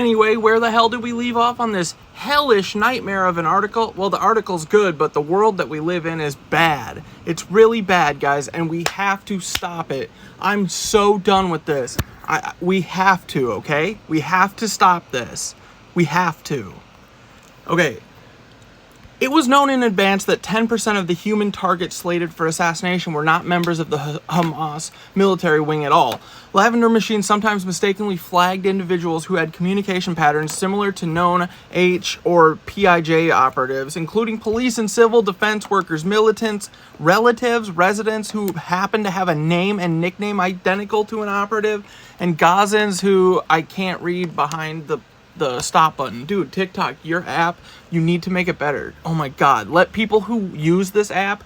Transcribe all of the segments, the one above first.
Anyway, where the hell did we leave off on this hellish nightmare of an article? Well, the article's good, but the world that we live in is bad. It's really bad, guys, and we have to stop it. I'm so done with this. We have to, okay? We have to stop this. We have to. Okay. It was known in advance that 10% of the human targets slated for assassination were not members of the Hamas military wing at all. Lavender machines sometimes mistakenly flagged individuals who had communication patterns similar to known H or PIJ operatives, including police and civil defense workers, militants, relatives, residents who happen to have a name and nickname identical to an operative, and Gazans who I can't read behind the stop button. Dude, TikTok, your app, you need to make it better. Oh my God, let people who use this app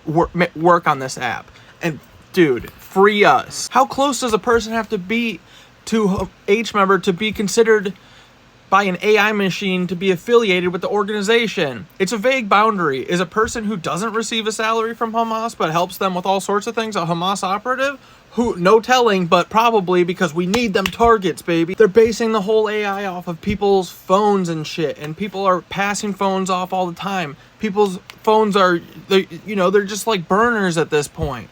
work on this app. And dude, free us. How close does a person have to be to H member to be considered by an AI machine to be affiliated with the organization? It's a vague boundary. Is a person who doesn't receive a salary from Hamas but helps them with all sorts of things a Hamas operative? Who, no telling, but probably, because we need them targets, baby. They're basing the whole AI off of people's phones and shit, and people are passing phones off all the time. People's phones are, they're just like burners at this point.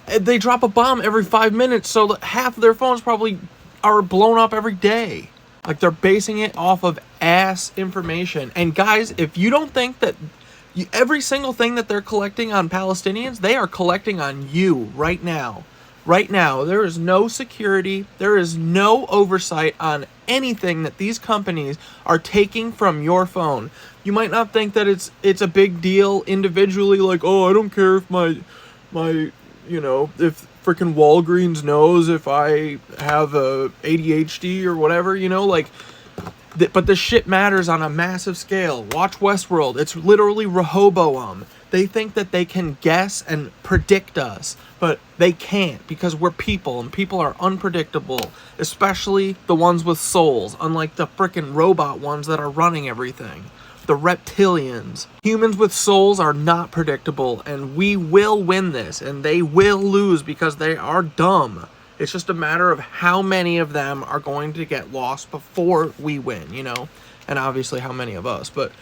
They drop a bomb every 5 minutes, so that half of their phones probably are blown up every day. Like, they're basing it off of ass information. And guys, if you don't think that every single thing that they're collecting on Palestinians, they are collecting on you right now. Right now, there is no security. There is no oversight on anything that these companies are taking from your phone. You might not think that it's a big deal individually, like, oh, I don't care if my if freaking Walgreens knows if I have a ADHD or whatever, but this shit matters on a massive scale. Watch Westworld. It's literally Rehoboam. They think that they can guess and predict us, but they can't, because we're people, and people are unpredictable, especially the ones with souls, unlike the frickin' robot ones that are running everything. The reptilians. Humans with souls are not predictable, and we will win this, and they will lose because they are dumb. It's just a matter of how many of them are going to get lost before we win, and obviously how many of us. But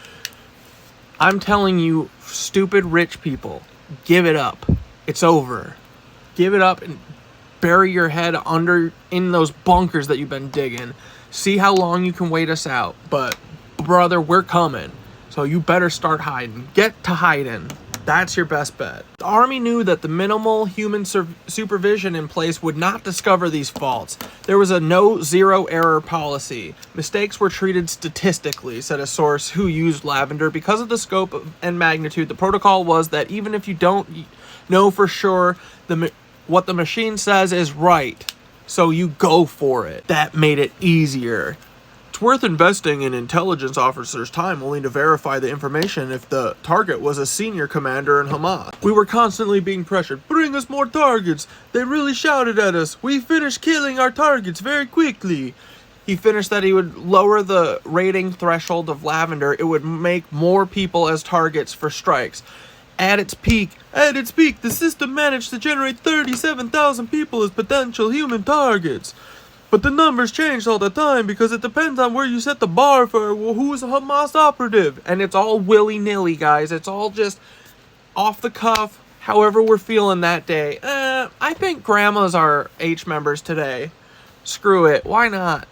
I'm telling you, stupid rich people, give it up. It's over. Give it up and bury your head in those bunkers that you've been digging. See how long you can wait us out. But brother, we're coming. So you better start hiding. Get to hiding. That's your best bet. The Army knew that the minimal human supervision in place would not discover these faults. There was a no-zero error policy. Mistakes were treated statistically, said a source who used Lavender. Because of the scope and magnitude, the protocol was that even if you don't know for sure what the machine says is right, so you go for it. That made it easier. It's worth investing in intelligence officers' time only to verify the information if the target was a senior commander in Hamas. We were constantly being pressured. Bring us more targets. They really shouted at us. We finished killing our targets very quickly. He finished that he would lower the rating threshold of Lavender. It would make more people as targets for strikes. At its peak, the system managed to generate 37,000 people as potential human targets. But the numbers changed all the time because it depends on where you set the bar for who's a Hamas operative. And it's all willy-nilly, guys. It's all just off the cuff, however we're feeling that day. I think grandmas are H members today. Screw it. Why not?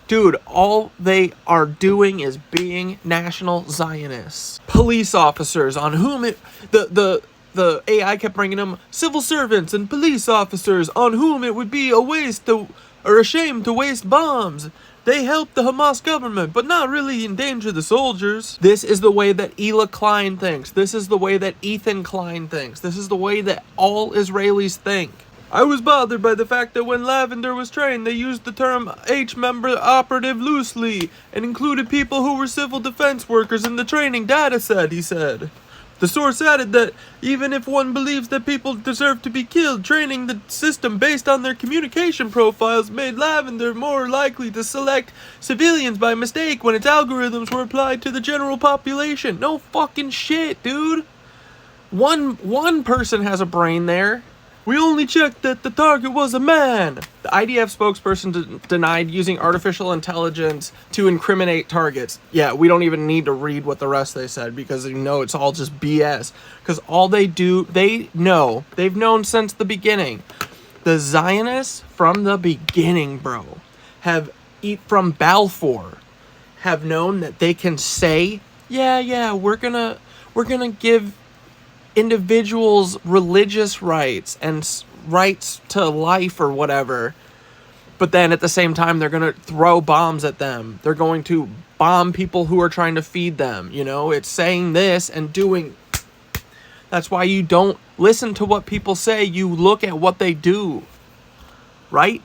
Dude, all they are doing is being national Zionists. Police officers on whom the AI kept bringing them civil servants and police officers on whom it would be a shame to waste bombs. They help the Hamas government, but not really endanger the soldiers. This is the way that Ela Klein thinks. This is the way that Ethan Klein thinks. This is the way that all Israelis think. I was bothered by the fact that when Lavender was trained, they used the term H-member operative loosely and included people who were civil defense workers in the training data set, he said. The source added that even if one believes that people deserve to be killed, training the system based on their communication profiles made Lavender more likely to select civilians by mistake when its algorithms were applied to the general population. No fucking shit, dude. One person has a brain there. We only checked that the target was a man. The IDF spokesperson denied using artificial intelligence to incriminate targets. Yeah, we don't even need to read what the rest they said because you know it's all just BS. Because all they do, they've known since the beginning. The Zionists from the beginning, bro, from Balfour, have known that they can say, yeah, we're gonna give individuals religious rights and rights to life or whatever, but then at the same time they're gonna throw bombs at them. They're going to bomb people who are trying to feed them. You know, it's saying this and doing. That's why you don't listen to what people say. You look at what they do, right?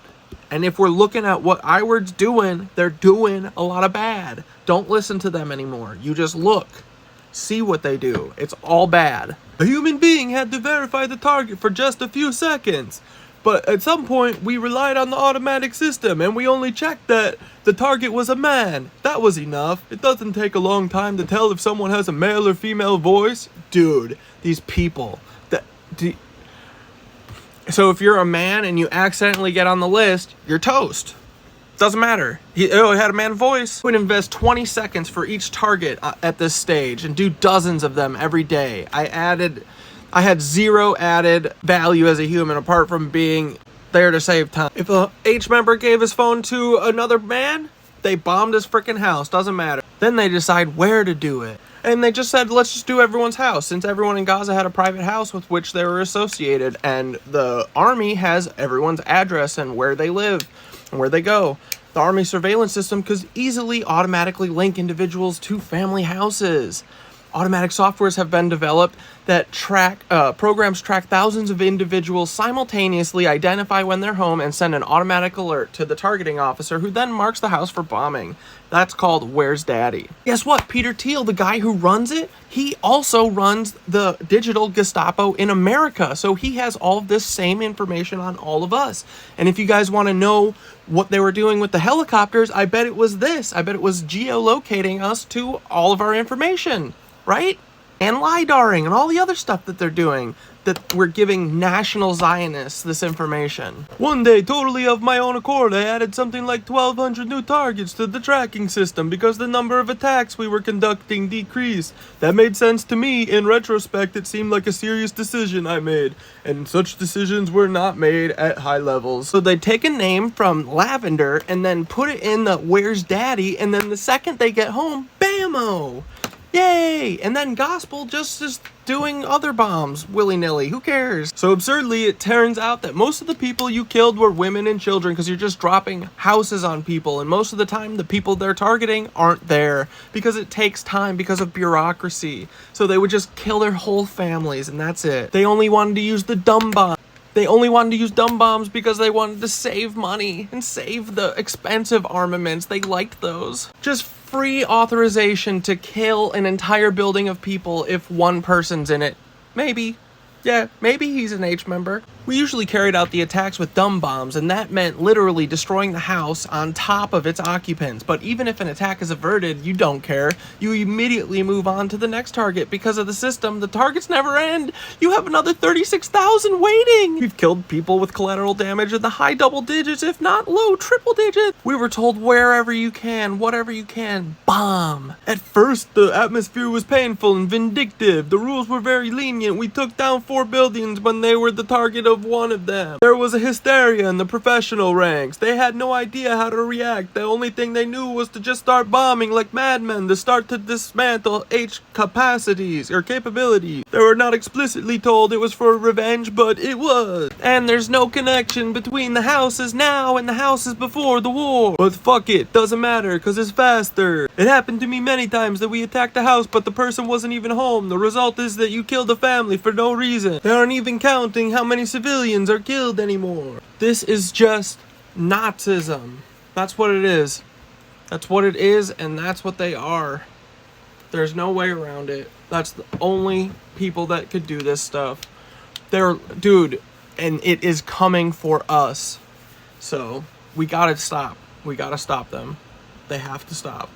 And if we're looking at what IWord's doing, they're doing a lot of bad. Don't listen to them anymore. You just look. See what they do. It's all bad. A human being had to verify the target for just a few seconds. But at some point, we relied on the automatic system, and we only checked that the target was a man. That was enough. It doesn't take a long time to tell if someone has a male or female voice. Dude, these people. So if you're a man and you accidentally get on the list, you're toast. Doesn't matter. He had a man voice. Would invest 20 seconds for each target at this stage and do dozens of them every day. I had zero added value as a human apart from being there to save time. If a H member gave his phone to another man, they bombed his freaking house. Doesn't matter. Then they decide where to do it. And they just said, let's just do everyone's house, since everyone in Gaza had a private house with which they were associated. And the army has everyone's address and where they live and where they go. The army surveillance system could easily automatically link individuals to family houses. Automatic softwares have been developed that programs track thousands of individuals simultaneously, identify when they're home, and send an automatic alert to the targeting officer who then marks the house for bombing. That's called Where's Daddy? Guess what? Peter Thiel, the guy who runs it, he also runs the digital Gestapo in America. So he has all of this same information on all of us. And if you guys want to know what they were doing with the helicopters, I bet it was this. I bet it was geolocating us to all of our information. Right? And LiDARing and all the other stuff that they're doing, that we're giving national Zionists this information. One day, totally of my own accord, I added something like 1,200 new targets to the tracking system because the number of attacks we were conducting decreased. That made sense to me. In retrospect, it seemed like a serious decision I made, and such decisions were not made at high levels. So they take a name from Lavender and then put it in the Where's Daddy, and then the second they get home, bam-o! Yay! And then Gospel just is doing other bombs willy-nilly. Who cares? So absurdly, it turns out that most of the people you killed were women and children because you're just dropping houses on people. And most of the time, the people they're targeting aren't there because it takes time because of bureaucracy. So they would just kill their whole families and that's it. They only wanted to use the dumb bomb. They only wanted to use dumb bombs because they wanted to save money and save the expensive armaments. They liked those. Just free authorization to kill an entire building of people if one person's in it. Maybe. Yeah, maybe he's an H member. We usually carried out the attacks with dumb bombs, and that meant literally destroying the house on top of its occupants. But even if an attack is averted, you don't care. You immediately move on to the next target. Because of the system, the targets never end. You have another 36,000 waiting. We've killed people with collateral damage in the high double digits, if not low triple digits. We were told wherever you can, whatever you can, bomb. At first, the atmosphere was painful and vindictive. The rules were very lenient. We took down 4 buildings when they were the target of one of them. There was a hysteria in the professional ranks. They had no idea how to react. The only thing they knew was to just start bombing like madmen, to start to dismantle H capacities or capabilities. They were not explicitly told it was for revenge, but it was. And there's no connection between the houses now and the houses before the war. But fuck it, doesn't matter, cause it's faster. It happened to me many times that we attacked a house but the person wasn't even home. The result is that you killed a family for no reason. They aren't even counting how many civilians are killed anymore. This is just Nazism. That's what it is. That's what it is, and that's what they are. There's no way around it. That's the only people that could do this stuff. Dude, and it is coming for us. So, we gotta stop. We gotta stop them. They have to stop.